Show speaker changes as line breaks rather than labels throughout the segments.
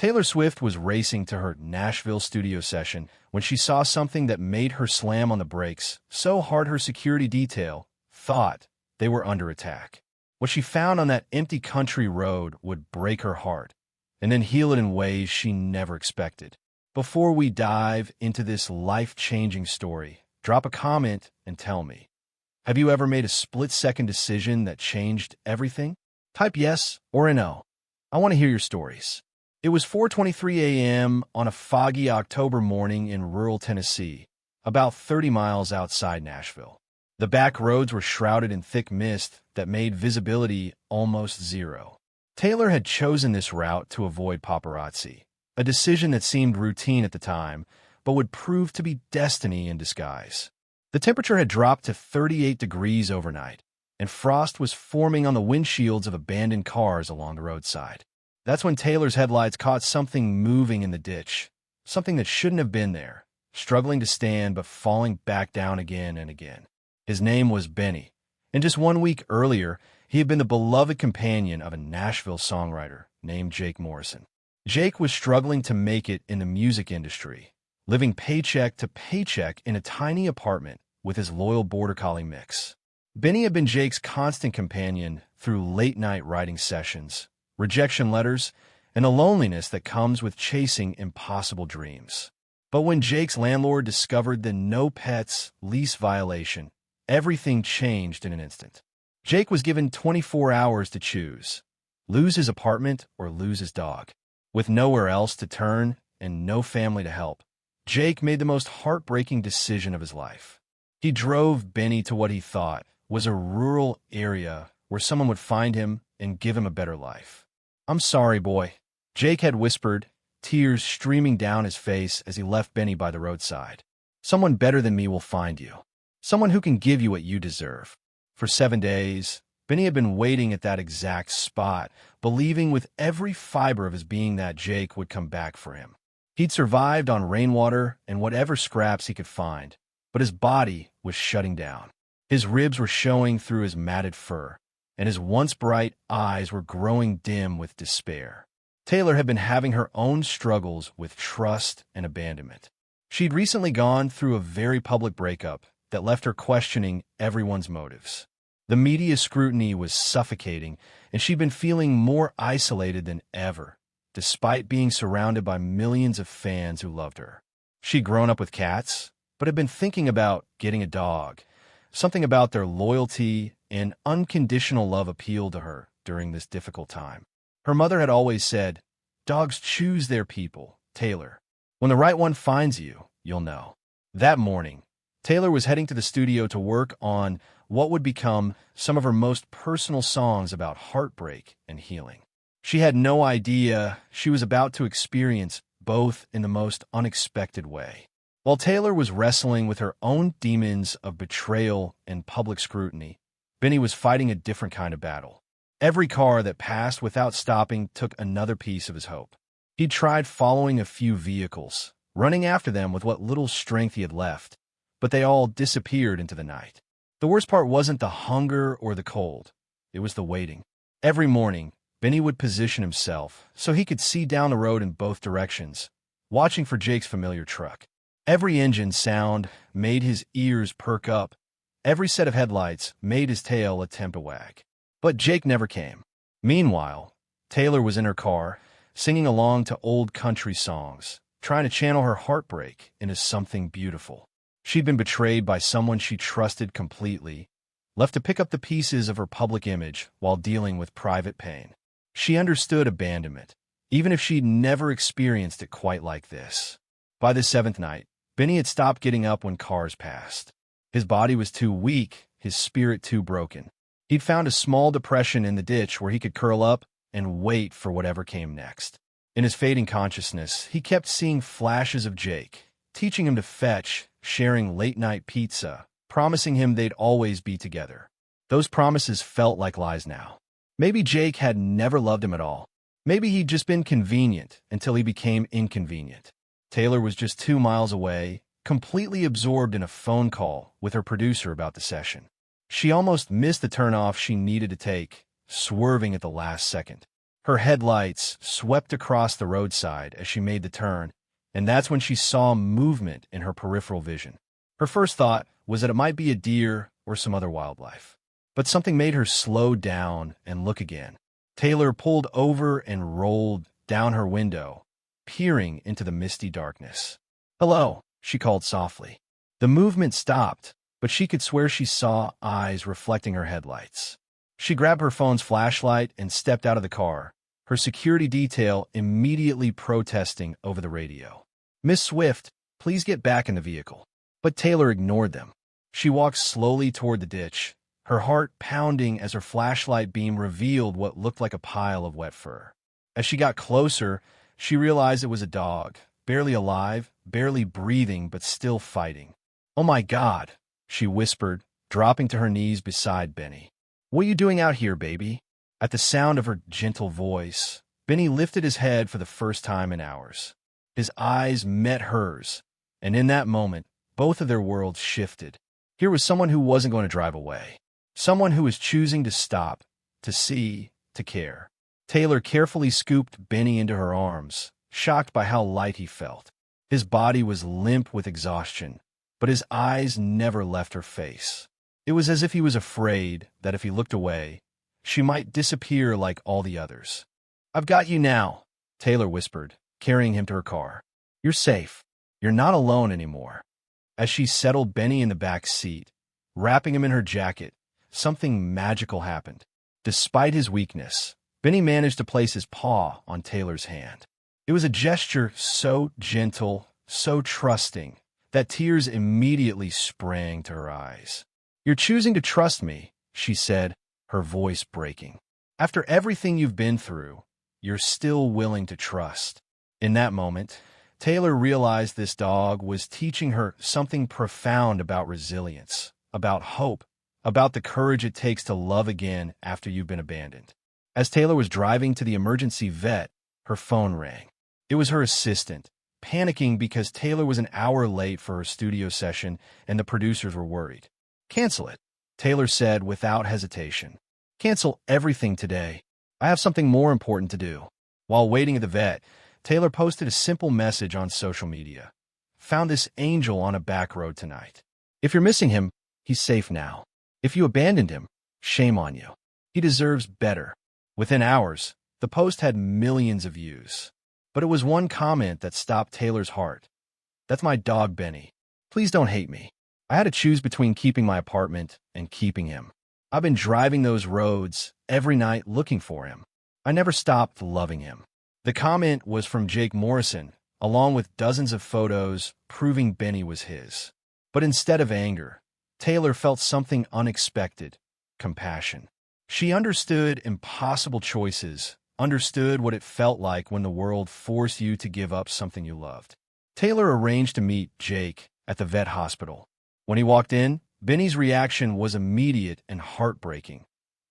Taylor Swift was racing to her Nashville studio session when she saw something that made her slam on the brakes so hard her security detail thought they were under attack. What she found on that empty country road would break her heart and then heal it in ways she never expected. Before we dive into this life-changing story, drop a comment and tell me, have you ever made a split-second decision that changed everything? Type yes or a no. I want to hear your stories. It was 4:23 a.m. on a foggy October morning in rural Tennessee, about 30 miles outside Nashville. The back roads were shrouded in thick mist that made visibility almost zero. Taylor had chosen this route to avoid paparazzi, a decision that seemed routine at the time, but would prove to be destiny in disguise. The temperature had dropped to 38 degrees overnight, and frost was forming on the windshields of abandoned cars along the roadside. That's when Taylor's headlights caught something moving in the ditch, something that shouldn't have been there, struggling to stand but falling back down again and again. His name was Benny, and just 1 week earlier, he had been the beloved companion of a Nashville songwriter named Jake Morrison. Jake was struggling to make it in the music industry, living paycheck to paycheck in a tiny apartment with his loyal Border Collie mix. Benny had been Jake's constant companion through late-night writing sessions, rejection letters, and the loneliness that comes with chasing impossible dreams. But when Jake's landlord discovered the no pets lease violation, everything changed in an instant. Jake was given 24 hours to choose, lose his apartment or lose his dog. With nowhere else to turn and no family to help, Jake made the most heartbreaking decision of his life. He drove Benny to what he thought was a rural area where someone would find him and give him a better life. "I'm sorry, boy," Jake had whispered, tears streaming down his face as he left Benny by the roadside. "Someone better than me will find you. Someone who can give you what you deserve." For 7 days, Benny had been waiting at that exact spot, believing with every fiber of his being that Jake would come back for him. He'd survived on rainwater and whatever scraps he could find, but his body was shutting down. His ribs were showing through his matted fur, and his once bright eyes were growing dim with despair. Taylor had been having her own struggles with trust and abandonment. She'd recently gone through a very public breakup that left her questioning everyone's motives. The media scrutiny was suffocating, and she'd been feeling more isolated than ever, despite being surrounded by millions of fans who loved her. She'd grown up with cats, but had been thinking about getting a dog. Something about their loyalty and unconditional love appealed to her during this difficult time. Her mother had always said, "Dogs choose their people, Taylor. When the right one finds you, you'll know." That morning, Taylor was heading to the studio to work on what would become some of her most personal songs about heartbreak and healing. She had no idea she was about to experience both in the most unexpected way. While Taylor was wrestling with her own demons of betrayal and public scrutiny, Benny was fighting a different kind of battle. Every car that passed without stopping took another piece of his hope. He tried following a few vehicles, running after them with what little strength he had left, but they all disappeared into the night. The worst part wasn't the hunger or the cold. It was the waiting. Every morning, Benny would position himself so he could see down the road in both directions, watching for Jake's familiar truck. Every engine sound made his ears perk up. Every set of headlights made his tail attempt to wag. But Jake never came. Meanwhile, Taylor was in her car, singing along to old country songs, trying to channel her heartbreak into something beautiful. She'd been betrayed by someone she trusted completely, left to pick up the pieces of her public image while dealing with private pain. She understood abandonment, even if she'd never experienced it quite like this. By the 7th night, Benny had stopped getting up when cars passed. His body was too weak, his spirit too broken. He'd found a small depression in the ditch where he could curl up and wait for whatever came next. In his fading consciousness, he kept seeing flashes of Jake, teaching him to fetch, sharing late-night pizza, promising him they'd always be together. Those promises felt like lies now. Maybe Jake had never loved him at all. Maybe he'd just been convenient until he became inconvenient. Taylor was just 2 miles away, completely absorbed in a phone call with her producer about the session. She almost missed the turnoff she needed to take, swerving at the last second. Her headlights swept across the roadside as she made the turn, and that's when she saw movement in her peripheral vision. Her first thought was that it might be a deer or some other wildlife. But something made her slow down and look again. Taylor pulled over and rolled down her window, peering into the misty darkness. "Hello," she called softly. The movement stopped, but she could swear she saw eyes reflecting her headlights. She grabbed her phone's flashlight and stepped out of the car, her security detail immediately protesting over the radio. "Miss Swift, please get back in the vehicle." But Taylor ignored them. She walked slowly toward the ditch, her heart pounding as her flashlight beam revealed what looked like a pile of wet fur. As she got closer, she realized it was a dog, barely alive, barely breathing, but still fighting. "Oh my God," she whispered, dropping to her knees beside Benny. "What are you doing out here, baby?" At the sound of her gentle voice, Benny lifted his head for the first time in hours. His eyes met hers, and in that moment, both of their worlds shifted. Here was someone who wasn't going to drive away. Someone who was choosing to stop, to see, to care. Taylor carefully scooped Benny into her arms, shocked by how light he felt. His body was limp with exhaustion, but his eyes never left her face. It was as if he was afraid that if he looked away, she might disappear like all the others. "I've got you now," Taylor whispered, carrying him to her car. "You're safe. You're not alone anymore." As she settled Benny in the back seat, wrapping him in her jacket, something magical happened. Despite his weakness, Benny managed to place his paw on Taylor's hand. It was a gesture so gentle, so trusting, that tears immediately sprang to her eyes. "You're choosing to trust me," she said, her voice breaking. "After everything you've been through, you're still willing to trust." In that moment, Taylor realized this dog was teaching her something profound about resilience, about hope, about the courage it takes to love again after you've been abandoned. As Taylor was driving to the emergency vet, her phone rang. It was her assistant, panicking because Taylor was an hour late for her studio session and the producers were worried. "Cancel it," Taylor said without hesitation. "Cancel everything today. I have something more important to do." While waiting at the vet, Taylor posted a simple message on social media. "Found this angel on a back road tonight. If you're missing him, he's safe now. If you abandoned him, shame on you. He deserves better." Within hours, the post had millions of views. But it was one comment that stopped Taylor's heart. "That's my dog, Benny. Please don't hate me. I had to choose between keeping my apartment and keeping him. I've been driving those roads every night looking for him. I never stopped loving him." The comment was from Jake Morrison, along with dozens of photos proving Benny was his. But instead of anger, Taylor felt something unexpected: compassion. She understood impossible choices, understood what it felt like when the world forced you to give up something you loved. Taylor arranged to meet Jake at the vet hospital. When he walked in, Benny's reaction was immediate and heartbreaking.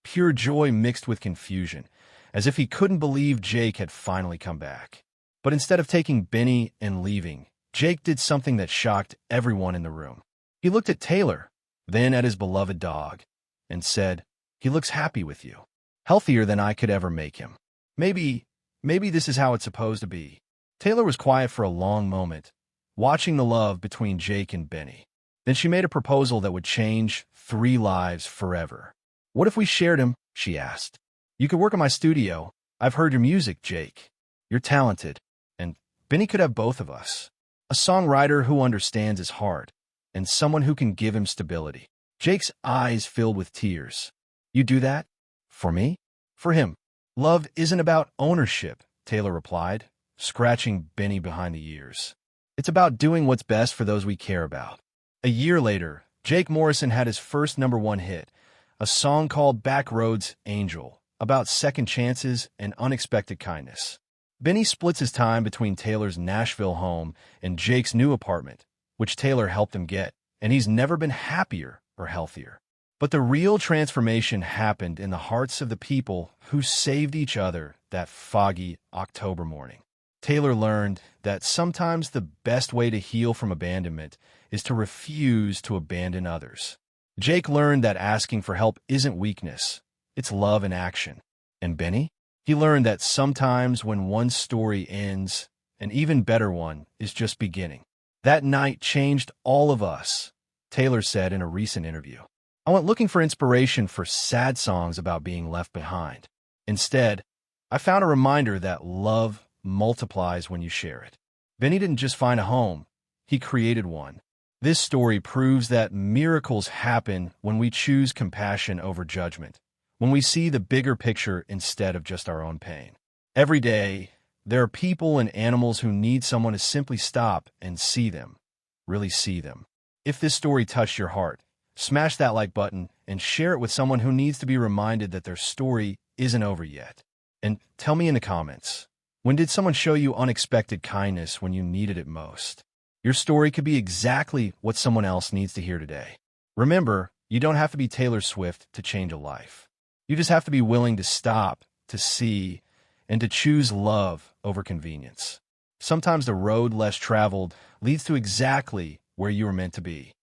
Pure joy mixed with confusion, as if he couldn't believe Jake had finally come back. But instead of taking Benny and leaving, Jake did something that shocked everyone in the room. He looked at Taylor, then at his beloved dog, and said, "He looks happy with you. Healthier than I could ever make him. Maybe this is how it's supposed to be." Taylor was quiet for a long moment, watching the love between Jake and Benny. Then she made a proposal that would change 3 lives forever. "What if we shared him?" she asked. "You could work in my studio. I've heard your music, Jake. You're talented. And Benny could have both of us. A songwriter who understands his heart, and someone who can give him stability." Jake's eyes filled with tears. "You do that? For me?" "For him." "Love isn't about ownership," Taylor replied, scratching Benny behind the ears. "It's about doing what's best for those we care about." A year later, Jake Morrison had his first #1 hit, a song called Backroads Angel, about second chances and unexpected kindness. Benny splits his time between Taylor's Nashville home and Jake's new apartment, which Taylor helped him get, and he's never been happier or healthier. But the real transformation happened in the hearts of the people who saved each other that foggy October morning. Taylor learned that sometimes the best way to heal from abandonment is to refuse to abandon others. Jake learned that asking for help isn't weakness, it's love in action. And Benny? He learned that sometimes when one story ends, an even better one is just beginning. That night changed all of us, Taylor said in a recent interview. I went looking for inspiration for sad songs about being left behind. Instead, I found a reminder that love multiplies when you share it. Benny didn't just find a home, he created one. This story proves that miracles happen when we choose compassion over judgment, when we see the bigger picture instead of just our own pain. Every day, there are people and animals who need someone to simply stop and see them, really see them. If this story touched your heart, smash that like button and share it with someone who needs to be reminded that their story isn't over yet. And tell me in the comments, when did someone show you unexpected kindness when you needed it most? Your story could be exactly what someone else needs to hear today. Remember, you don't have to be Taylor Swift to change a life. You just have to be willing to stop, to see, and to choose love over convenience. Sometimes the road less traveled leads to exactly where you were meant to be.